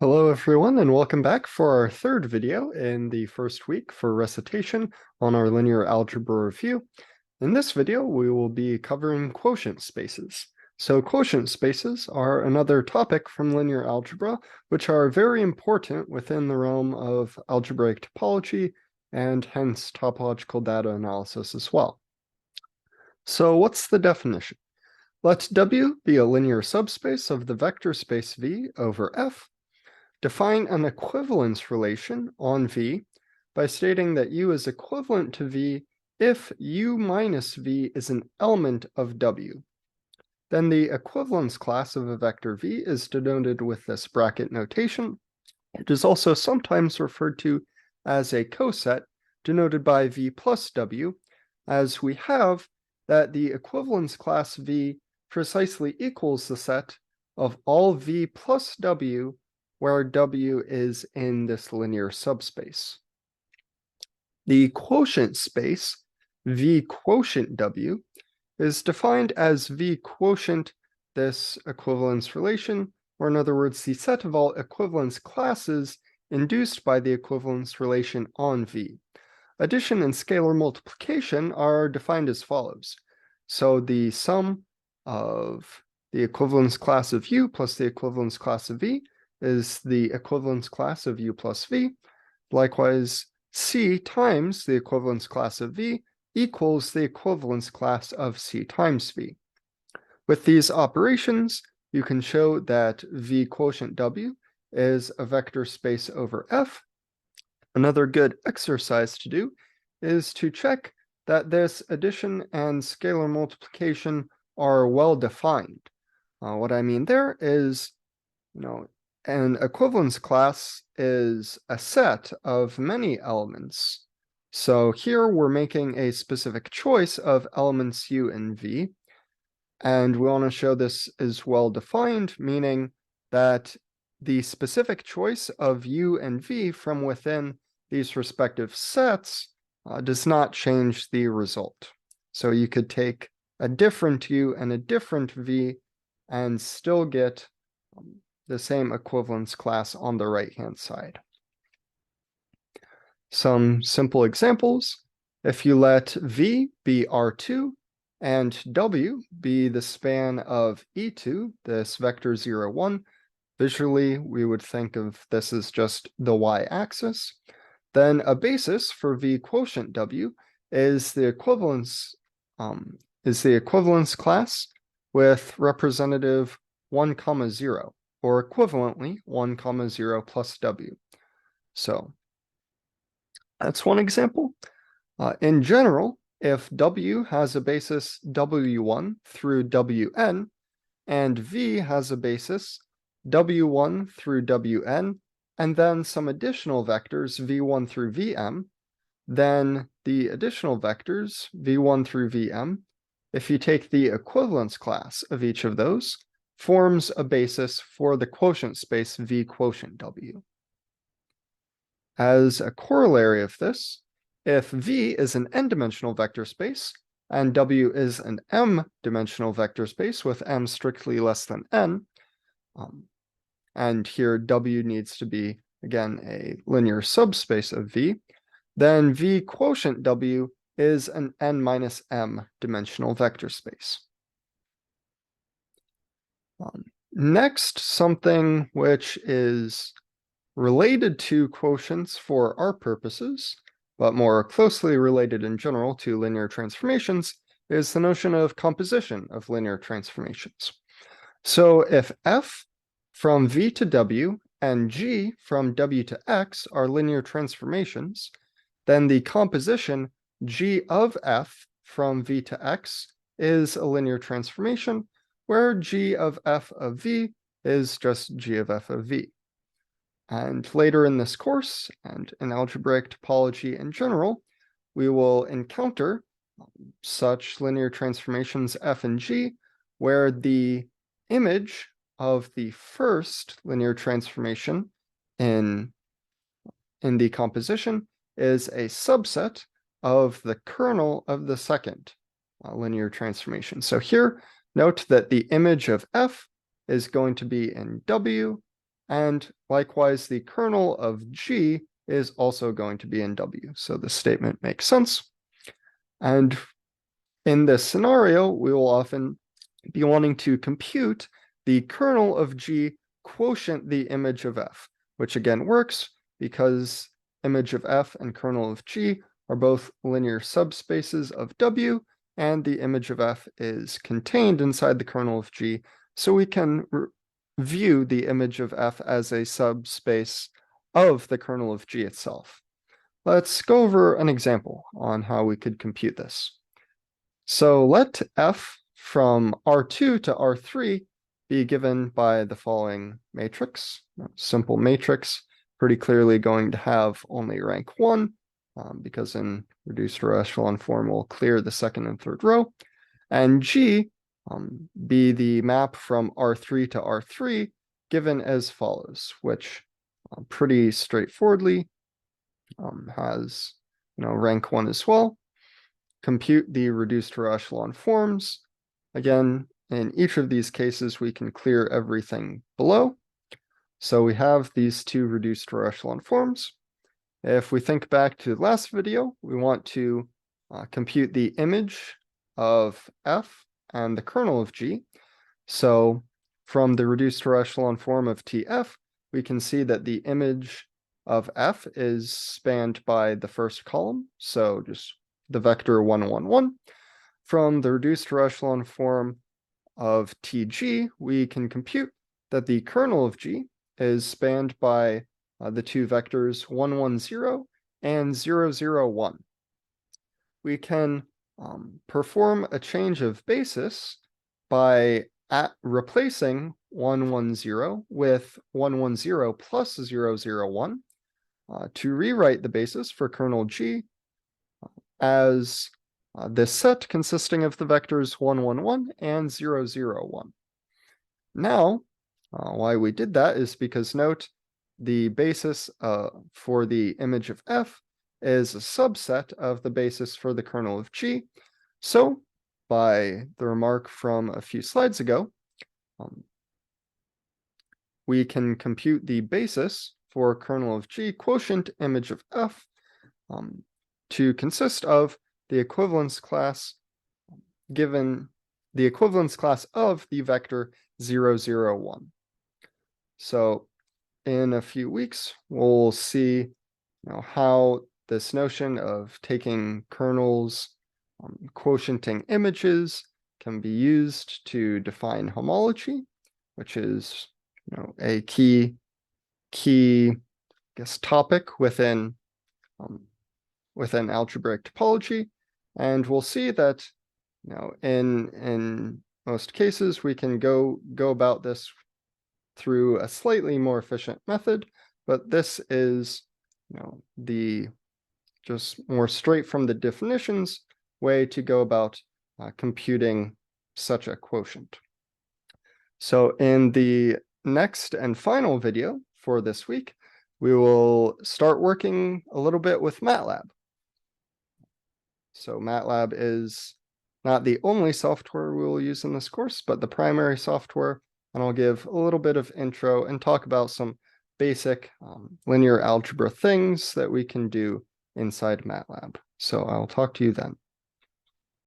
Hello everyone, and welcome back for our third video in the first week for recitation on our linear algebra review. In this video, we will be covering quotient spaces. So quotient spaces are another topic from linear algebra, which are very important within the realm of algebraic topology and hence topological data analysis as well. So what's the definition? Let W be a linear subspace of the vector space V over F. Define an equivalence relation on V by stating that U is equivalent to V if U minus V is an element of W. Then the equivalence class of a vector V is denoted with this bracket notation. It is also sometimes referred to as a coset, denoted by V plus W, as we have that the equivalence class V precisely equals the set of all V plus W where W is in this linear subspace. The quotient space, V quotient W, is defined as V quotient this equivalence relation, or in other words, the set of all equivalence classes induced by the equivalence relation on V. Addition and scalar multiplication are defined as follows. So the sum of the equivalence class of U plus the equivalence class of V is the equivalence class of U plus V. Likewise, C times the equivalence class of V equals the equivalence class of C times V. With these operations, you can show that V quotient W is a vector space over F. Another good exercise to do is to check that this addition and scalar multiplication are well defined. What I mean there is, an equivalence class is a set of many elements. So here we're making a specific choice of elements U and V, and we want to show this is well defined, meaning that the specific choice of U and V from within these respective sets does not change the result. So you could take a different U and a different V and still get the same equivalence class on the right-hand side. Some simple examples. If you let V be R2 and W be the span of E2, this vector 0, 1, visually we would think of this as just the y-axis, then a basis for V quotient W is the equivalence class with representative 1, 0, or equivalently 1, 0 plus W. So that's one example. In general, if W has a basis W1 through Wn, and V has a basis W1 through Wn, and then some additional vectors V1 through Vm, then the additional vectors V1 through Vm, if you take the equivalence class of each of those, forms a basis for the quotient space V quotient W. As a corollary of this, if V is an n-dimensional vector space and W is an m-dimensional vector space with m strictly less than n, and here W needs to be, again, a linear subspace of V, then V quotient W is an n minus m dimensional vector space. Next, something which is related to quotients for our purposes, but more closely related in general to linear transformations, is the notion of composition of linear transformations. So if F from V to W and G from W to X are linear transformations, then the composition G of F from V to X is a linear transformation, where G of F of V is just G of F of V. And later in this course, and in algebraic topology in general, we will encounter such linear transformations F and G, where the image of the first linear transformation in the composition is a subset of the kernel of the second linear transformation. So here, note that the image of F is going to be in W, And likewise, the kernel of G is also going to be in W. So the statement makes sense. And in this scenario, we will often be wanting to compute the kernel of G quotient the image of F, which again works because image of F and kernel of G are both linear subspaces of W, and the image of F is contained inside the kernel of G, so we can view the image of F as a subspace of the kernel of G itself. Let's go over an example on how we could compute this. So let F from R2 to R3 be given by the following matrix. Simple matrix, pretty clearly going to have only rank 1, because in reduced row echelon form we'll clear the second and third row. And G be the map from R3 to R3 given as follows, which pretty straightforwardly has rank 1 as well. Compute the reduced row echelon forms. Again, in each of these cases, we can clear everything below. So we have these two reduced row echelon forms. If we think back to the last video, we want to compute the image of F and the kernel of G. So from the reduced row echelon form of TF, we can see that the image of F is spanned by the first column. So just the vector 1, 1, 1. From the reduced row echelon form of TG, we can compute that the kernel of G is spanned by the two vectors 1, 1, 0 and 0, 0, 1. We can perform a change of basis by replacing 1, 1, 0 with 1, 1, 0 plus 0, 0, 1 to rewrite the basis for kernel G as this set consisting of the vectors 1, 1, 1 and 0, 0, 1. Now, why we did that is because note the basis for the image of F is a subset of the basis for the kernel of G. So, by the remark from a few slides ago, we can compute the basis for kernel of G quotient image of F to consist of the equivalence class given the equivalence class of the vector 0, 0, 1. So in a few weeks, we'll see how this notion of taking kernels, quotienting images can be used to define homology, which is a key topic within algebraic topology. And we'll see that in most cases we can go about this through a slightly more efficient method, but this is the just more straight from the definitions way to go about computing such a quotient. So in the next and final video for this week, we will start working a little bit with MATLAB. So MATLAB is not the only software we will use in this course, but the primary software, and I'll give a little bit of intro and talk about some basic linear algebra things that we can do inside MATLAB. So I'll talk to you then.